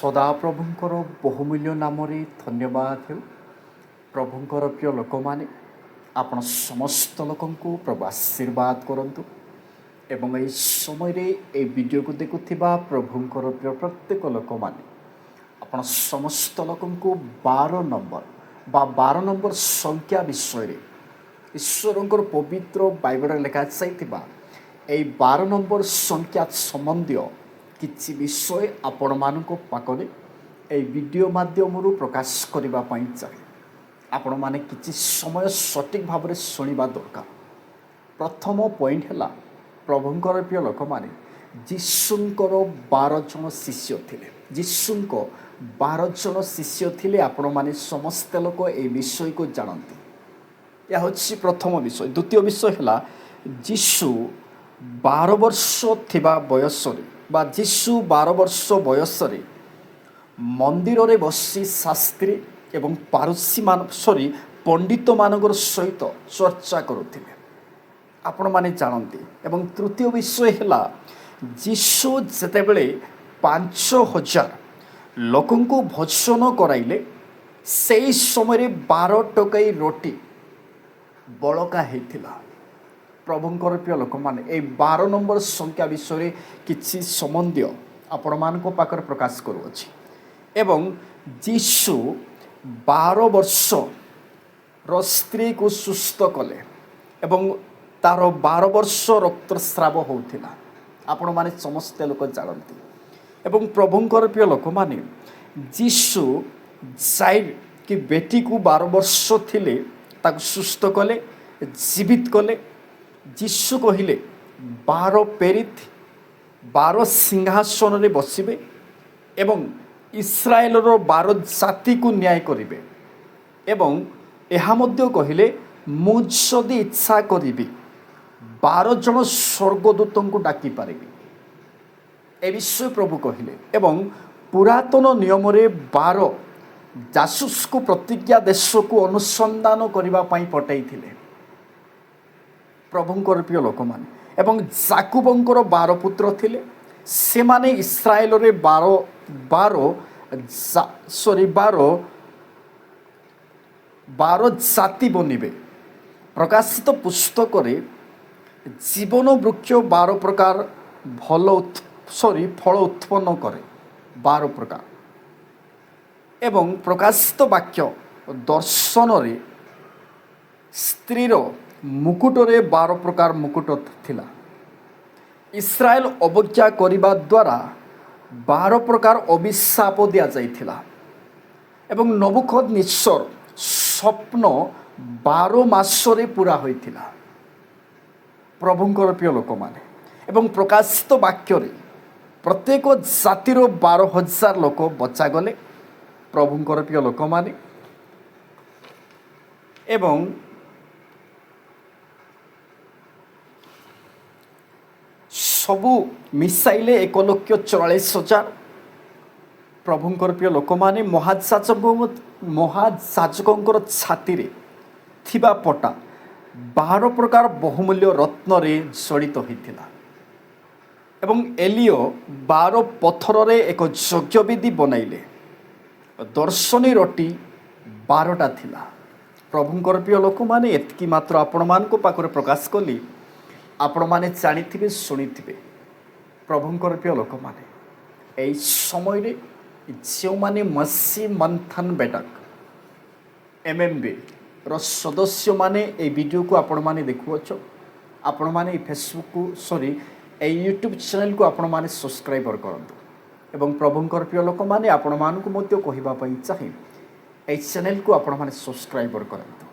ସଦାପ୍ରଭୁଙ୍କର ବହୁମୂଲ୍ୟ ନାମରେ ଧନ୍ୟବାଦ ହେଉ। ପ୍ରଭୁଙ୍କର ପ୍ରିୟ ଲୋକମାନେ, ଆପଣ ସମସ୍ତ ଲୋକଙ୍କୁ ପ୍ରଭୁ ଆଶୀର୍ବାଦ କରନ୍ତୁ ଏବଂ ଏହି ସମୟରେ ଏହି ଭିଡ଼ିଓକୁ ଦେଖୁଥିବା ପ୍ରଭୁଙ୍କର ପ୍ରିୟ ପ୍ରତ୍ୟେକ ଲୋକମାନେ ଆପଣ ସମସ୍ତ ଲୋକଙ୍କୁ 12 ନମ୍ବର ବା 12 ନମ୍ବର ସଂଖ୍ୟା ବିଷୟରେ ଈଶ୍ୱରଙ୍କର ପବିତ୍ର ବାଇବଲରେ ଲେଖାଯାଇଥିବା ଏହି 12 ନମ୍ବର ସଂଖ୍ୟା ସମ୍ବନ୍ଧୀୟ କିଛି ବିଷୟ ଆପଣମାନଙ୍କ ପାଖରେ ଏହି ଭିଡ଼ିଓ ମାଧ୍ୟମରୁ ପ୍ରକାଶ କରିବା ପାଇଁ ଚାହେଁ। ଆପଣମାନେ କିଛି ସମୟ ସଠିକ୍ ଭାବରେ ଶୁଣିବା ଦରକାର। ପ୍ରଥମ ପଏଣ୍ଟ ହେଲା, ପ୍ରଭୁଙ୍କର ପ୍ରିୟ ଲୋକମାନେ, ଯୀଶୁଙ୍କର 12 ଜଣ ଶିଷ୍ୟ ଥିଲେ। ଯୀଶୁଙ୍କ 12 ଜଣ ଶିଷ୍ୟ ଥିଲେ। ଆପଣମାନେ ସମସ୍ତେ ଲୋକ ଏହି ବିଷୟକୁ ଜାଣନ୍ତି। ଏହା ହେଉଛି ପ୍ରଥମ ବିଷୟ। ଦ୍ୱିତୀୟ ବିଷୟ ହେଲା, ଯୀଶୁ 12 ବର୍ଷ ଥିବା ବୟସରେ ବା ଯୀଶୁ 12 ବର୍ଷ ବୟସରେ ମନ୍ଦିରରେ ବସି ଶାସ୍ତ୍ରୀ ଏବଂ ପଣ୍ଡିତମାନଙ୍କର ସହିତ ଚର୍ଚ୍ଚା କରୁଥିଲେ। ଆପଣମାନେ ଜାଣନ୍ତି। ଏବଂ ତୃତୀୟ ବିଷୟ ହେଲା, ଯୀଶୁ ଯେତେବେଳେ 5000 ଲୋକଙ୍କୁ ଭୋଜନ କରାଇଲେ, ସେହି ସମୟରେ 12 ଟୋକାଇ ରୋଟି ବଳକା ହେଇଥିଲା। ପ୍ରଭୁଙ୍କର ପ୍ରିୟ ଲୋକମାନେ, ଏହି 12 ନମ୍ବର ସଂଖ୍ୟା ବିଷୟରେ କିଛି ସମ୍ବନ୍ଧୀୟ ଆପଣମାନଙ୍କ ପାଖରେ ପ୍ରକାଶ କରୁଅଛି। ଏବଂ ଯୀଶୁ 12 ବର୍ଷର ସ୍ତ୍ରୀକୁ ସୁସ୍ଥ କଲେ ଏବଂ ତାର 12 ବର୍ଷ ରକ୍ତସ୍ରାବ ହେଉଥିଲା। ଆପଣମାନେ ସମସ୍ତେ ଲୋକ ଜାଣନ୍ତି। ଏବଂ ପ୍ରଭୁଙ୍କର ପ୍ରିୟ ଲୋକମାନେ, ଯୀଶୁ କି ବେଟିକୁ 12 ବର୍ଷ ଥିଲେ ତାକୁ ସୁସ୍ଥ କଲେ, ଜୀବିତ କଲେ। ଯୀଶୁ କହିଲେ 12 ପ୍ରେରିତ 12 ସିଂହାସନରେ ବସିବେ ଏବଂ ଇସ୍ରାଏଲର 12 ଜାତିକୁ ନ୍ୟାୟ କରିବେ। ଏବଂ ଏହା ମଧ୍ୟ କହିଲେ, ମୁଁ ଯଦି ଇଚ୍ଛା କରିବି 12 ଜଣ ସ୍ୱର୍ଗଦୂତଙ୍କୁ ଡାକିପାରିବି। ଏ ବିଷୟ ପ୍ରଭୁ କହିଲେ। ଏବଂ ପୁରାତନ ନିୟମରେ 12 ଜାସୁସକୁ ପ୍ରତିଜ୍ଞା ଦେଶକୁ ଅନୁସନ୍ଧାନ କରିବା ପାଇଁ ପଠାଇଥିଲେ। ପ୍ରଭୁଙ୍କର ପ୍ରିୟ ଲୋକମାନେ, ଏବଂ ଯାକୁବଙ୍କର 12 ପୁତ୍ର ଥିଲେ। ସେମାନେ ଇସ୍ରାଏଲରେ 12 ଜାତି ବନିବେ। ପ୍ରକାଶିତ ପୁସ୍ତକରେ ଜୀବନ ବୃକ୍ଷ 12 ପ୍ରକାର ଫଳ ଉତ୍ପନ୍ନ କରେ, 12 ପ୍ରକାର। ଏବଂ ପ୍ରକାଶିତ ବାକ୍ୟ ଦର୍ଶନରେ ସ୍ତ୍ରୀର ମୁକୁଟରେ 12 ପ୍ରକାର ମୁକୁଟ ଥିଲା। ଇସ୍ରାଏଲ ଅବଜ୍ଞା କରିବା ଦ୍ୱାରା 12 ପ୍ରକାର ଅଭିଶାପ ଦିଆଯାଇଥିଲା। ଏବଂ ନବୁକଦନେସର ସ୍ୱପ୍ନ 12 ମାସରେ ପୁରା ହୋଇଥିଲା। ପ୍ରଭୁଙ୍କର ପ୍ରିୟ ଲୋକମାନେ, ଏବଂ ପ୍ରକାଶିତ ବାକ୍ୟରେ ପ୍ରତ୍ୟେକ ଜାତିର 12,000 ଲୋକ ବଚାଗଲେ। ପ୍ରଭୁଙ୍କର ପ୍ରିୟ ଲୋକମାନେ, ଏବଂ ସବୁ ମିଶାଇଲେ 1,44,000। ପ୍ରଭୁଙ୍କର ପ୍ରିୟ ଲୋକମାନେ, ମହାଯାଜକଙ୍କର ଛାତିରେ ଥିବା ପଟା 12 ପ୍ରକାର ବହୁମୂଲ୍ୟ ରତ୍ନରେ ଜଡ଼ିତ ହୋଇଥିଲା। ଏବଂ ଏଲିଓ 12 ପଥରରେ ଏକ ଯଜ୍ଞବେଦୀ ବନାଇଲେ। ଦର୍ଶନୀ ରୋଟି 12ଟା ଥିଲା। ପ୍ରଭୁଙ୍କର ପ୍ରିୟ ଲୋକମାନେ, ଏତିକି ମାତ୍ର ଆପଣମାନଙ୍କ ପାଖରେ ପ୍ରକାଶ କଲି। ଆପଣମାନେ ଜାଣିଥିବେ, ଶୁଣିଥିବେ। ପ୍ରଭୁଙ୍କର ପ୍ରିୟ ଲୋକମାନେ, ଏହି ସମୟରେ ଯେଉଁମାନେ ମସି ମନ୍ଥନ ବେଟକ MMBର ସଦସ୍ୟମାନେ ଏହି ଭିଡ଼ିଓକୁ ଆପଣମାନେ ଦେଖୁଅଛ, ଆପଣମାନେ ଏହି ଏହି ୟୁଟ୍ୟୁବ୍ ଚ୍ୟାନେଲକୁ ଆପଣମାନେ ସବସ୍କ୍ରାଇବର କରନ୍ତୁ। ଏବଂ ପ୍ରଭୁଙ୍କର ପ୍ରିୟ ଲୋକମାନେ, ଆପଣମାନଙ୍କୁ ମଧ୍ୟ କହିବା ପାଇଁ ଚାହେଁ, ଏହି ଚ୍ୟାନେଲକୁ ଆପଣମାନେ ସବସ୍କ୍ରାଇବର କରନ୍ତୁ।